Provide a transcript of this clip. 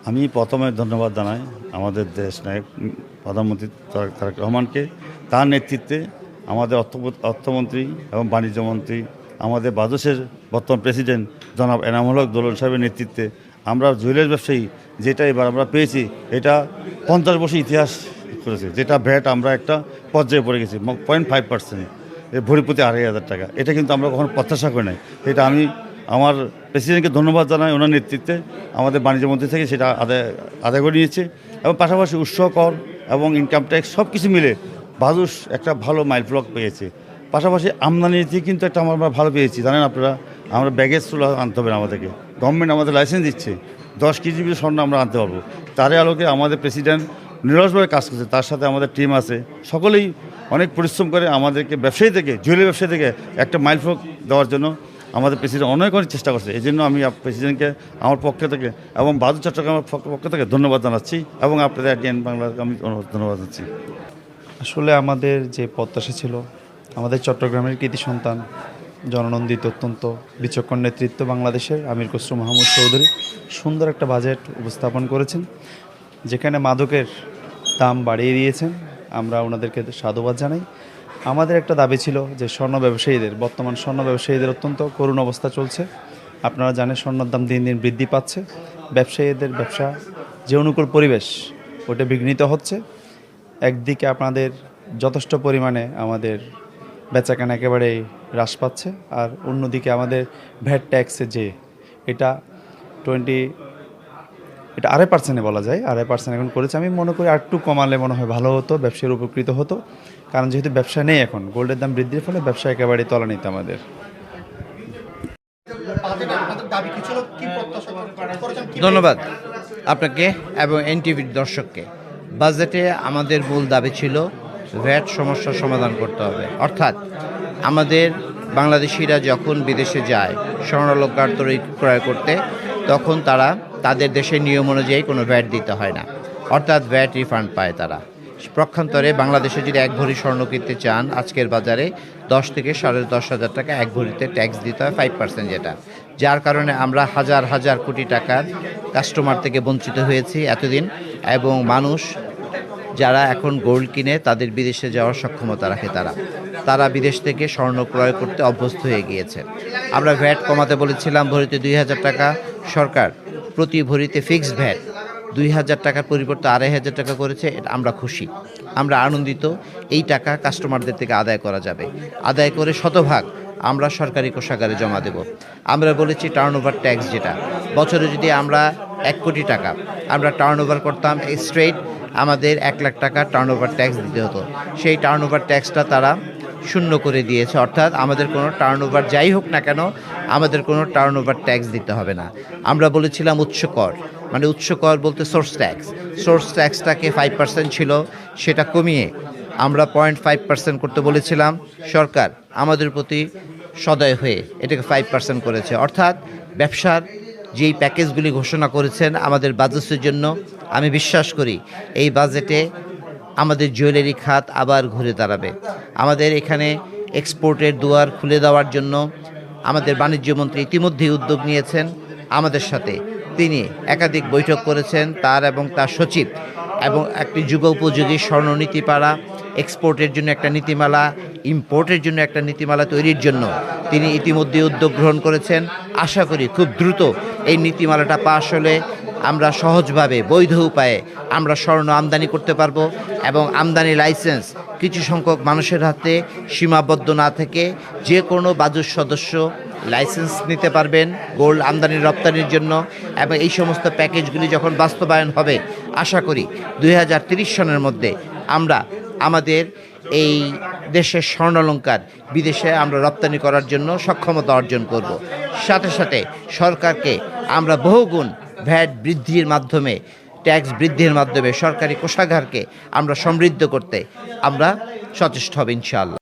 আমি প্রথমে ধন্যবাদ জানাই আমাদের দেশ নায়ক প্রধানমন্ত্রী তারেক রহমানকে। তার নেতৃত্বে আমাদের অর্থমন্ত্রী এবং বাণিজ্যমন্ত্রী, আমাদের বাজসের বর্তমান প্রেসিডেন্ট জনাব এনামুল হক দোলন সাহেবের নেতৃত্বে আমরা জুয়েলারি ব্যবসায়ী যেটা এবার আমরা পেয়েছি, এটা 50 বছর ইতিহাস করেছে। যেটা ভ্যাট আমরা একটা পর্যায়ে পড়ে গেছি 0.5%, ভরি প্রতি 2,500 টাকা। এটা কিন্তু আমরা কখনো প্রত্যাশা করি নাই। এটা আমি আমার প্রেসিডেন্টকে ধন্যবাদ জানাই। ওনার নেতৃত্বে আমাদের বাণিজ্যমন্ত্রী থেকে সেটা আদায় করে নিয়েছে এবং পাশাপাশি উৎস কর এবং ইনকাম ট্যাক্স সব কিছু মিলে বাজুস একটা ভালো মাইলফলক পেয়েছে। পাশাপাশি আমদানিতে কিন্তু একটা আমরা ভালো পেয়েছি। জানেন আপনারা, আমরা ব্যাগেজ তুলে আনতে হবে না আমাদেরকে, গভর্নমেন্ট আমাদের লাইসেন্স দিচ্ছে 10 কেজি স্বর্ণ আমরা আনতে পারবো। তারই আলোকে আমাদের প্রেসিডেন্ট নিরসভাবে কাজ করছে, তার সাথে আমাদের টিম আছে, সকলেই অনেক পরিশ্রম করে আমাদেরকে ব্যবসায়ী থেকে, জুয়েলারি ব্যবসায়ী থেকে একটা মাইলফলক দেওয়ার জন্য আমাদের প্রেসিডেন্ট অনেক চেষ্টা করছে। এই জন্য আমি প্রেসিডেন্টকে আমার পক্ষ থেকে এবং বাদু চট্টগ্রামের পক্ষ থেকে ধন্যবাদ জানাচ্ছি এবং আপনাদের এটিএন বাংলাকে আমি ধন্যবাদ জানাচ্ছি। আসলে আমাদের যে প্রত্যাশা ছিল, আমাদের চট্টগ্রামের কৃতি সন্তান, জননন্দিত অত্যন্ত বিচক্ষণ নেতৃত্ব বাংলাদেশের আমির খসরু মাহমুদ চৌধুরী সুন্দর একটা বাজেট উপস্থাপন করেছেন, যেখানে মাদকের দাম বাড়িয়ে দিয়েছেন। আমরা ওনাদেরকে সাধুবাদ জানাই। আমাদের একটা দাবি ছিল যে স্বর্ণ ব্যবসায়ীদের, বর্তমান স্বর্ণ ব্যবসায়ীদের অত্যন্ত করুণ অবস্থা চলছে। আপনারা জানেন স্বর্ণের দাম দিন দিন বৃদ্ধি পাচ্ছে। ব্যবসায়ীদের ব্যবসা যে অনুকূল পরিবেশ, ওটা বিঘ্নিত হচ্ছে। একদিকে আপনাদের যথেষ্ট পরিমাণে আমাদের বেচাকেনা একেবারেই হ্রাস পাচ্ছে, আর অন্যদিকে আমাদের ভ্যাট ট্যাক্সে যে এটা 2.5% বলা যায়, 2.5% এখন করেছে। আমি মনে করি আর একটু কমালে মনে হয় ভালো হতো, ব্যবসায়ীর উপকৃত হতো। কারণ যেহেতু ব্যবসা নেই, এখন গোল্ডের দাম বৃদ্ধির ফলে ব্যবসা একেবারেই তলানিতে আমাদের। ধন্যবাদ আপনাকে এবং এনটিভির দর্শককে। বাজেটে আমাদের মূল দাবি ছিল ভ্যাট সমস্যার সমাধান করতে হবে। অর্থাৎ আমাদের বাংলাদেশিরা যখন বিদেশে যায় স্বর্ণালংকার ক্রয় করতে, তখন তারা তাদের দেশের নিয়ম অনুযায়ী কোনো ভ্যাট দিতে হয় না, অর্থাৎ ভ্যাট রিফান্ড পায় তারা। পক্ষান্তরে বাংলাদেশে যদি 1 ভরি স্বর্ণ কিনতে চান, আজকের বাজারে 10 থেকে 10,500 টাকা 1 ভরিতে ট্যাক্স দিতে হয়, 5% যেটা, যার কারণে আমরা হাজার হাজার কোটি টাকার কাস্টমার থেকে বঞ্চিত হয়েছি এতদিন। এবং মানুষ যারা এখন গোল্ড কিনে তাদের বিদেশে যাওয়ার সক্ষমতা রাখে, তারা বিদেশ থেকে স্বর্ণ ক্রয় করতে অভ্যস্ত হয়ে গিয়েছে। আমরা ভ্যাট কমাতে বলেছিলাম ভরিতে 2,000 টাকা। সরকার প্রতি ভরিতে ফিক্সড ভ্যাট 2,000 টাকার পরিবর্তে 2,500 টাকা করেছে। আমরা খুশি, আমরা আনন্দিত। এই টাকা কাস্টমারদের থেকে আদায় করা যাবে, আদায় করে শতভাগ আমরা সরকারি কোষাগারে জমা দেব। আমরা বলেছি টার্নওভার ট্যাক্স, যেটা বছরে যদি আমরা 1 কোটি টাকা আমরা টার্নওভার করতাম, স্ট্রেট আমাদের 1 লাখ টাকা টার্নওভার ট্যাক্স দিতে হতো। সেই টার্নওভার ট্যাক্সটা তারা শূন্য করে দিয়েছে, অর্থাৎ আমাদের কোনো টার্নওভার যাই হোক না কেন আমাদের কোনো টার্নওভার ট্যাক্স দিতে হবে না। আমরা বলেছিলাম উৎস কর, মানে উৎস কর বলতে সোর্স ট্যাক্সটাকে 5% ছিল, সেটা কমিয়ে আমরা 0.5% করতে বলেছিলাম। সরকার আমাদের প্রতি সদয় হয়ে এটাকে 5% করেছে। অর্থাৎ ব্যবসার যেই প্যাকেজগুলি ঘোষণা করেছেন আমাদের বাজেটের জন্য, আমি বিশ্বাস করি এই বাজেটে আমাদের জুয়েলারি খাত আবার ঘুরে দাঁড়াবে। আমাদের এখানে এক্সপোর্টের দুয়ার খুলে দেওয়ার জন্য আমাদের বাণিজ্যমন্ত্রী ইতিমধ্যেই উদ্যোগ নিয়েছেন আমাদের সাথে। তিনি একাধিক বৈঠক করেছেন, তার এবং তার সচিব, এবং একটি যুগোপযোগী স্বর্ণনীতিমালা, এক্সপোর্টের জন্য একটা নীতিমালা, ইম্পোর্টের জন্য একটা নীতিমালা তৈরির জন্য তিনি ইতিমধ্যে উদ্যোগ গ্রহণ করেছেন। আশা করি খুব দ্রুত এই নীতিমালাটা পাশ হলে আমরা সহজভাবে বৈধ উপায়ে আমরা স্বর্ণ আমদানি করতে পারবো, এবং আমদানি লাইসেন্স কিছু সংখ্যক মানুষের হাতে সীমাবদ্ধ না থেকে যে কোনো বাজুস সদস্য লাইসেন্স নিতে পারবেন গোল্ড আমদানি রপ্তানির জন্য। এবং এই সমস্ত প্যাকেজগুলি যখন বাস্তবায়ন হবে, আশা করি 2030 সনের মধ্যে আমরা আমাদের এই দেশের স্বর্ণালংকার বিদেশে আমরা রপ্তানি করার জন্য সক্ষমতা অর্জন করব। সাথে সাথে সরকারকে আমরা বহুগুণ ভ্যাট বৃদ্ধির মাধ্যমে, ট্যাক্স বৃদ্ধির মাধ্যমে সরকারি কোষাগারকে আমরা সমৃদ্ধ করতে আমরা সচেষ্ট হব ইনশাআল্লাহ।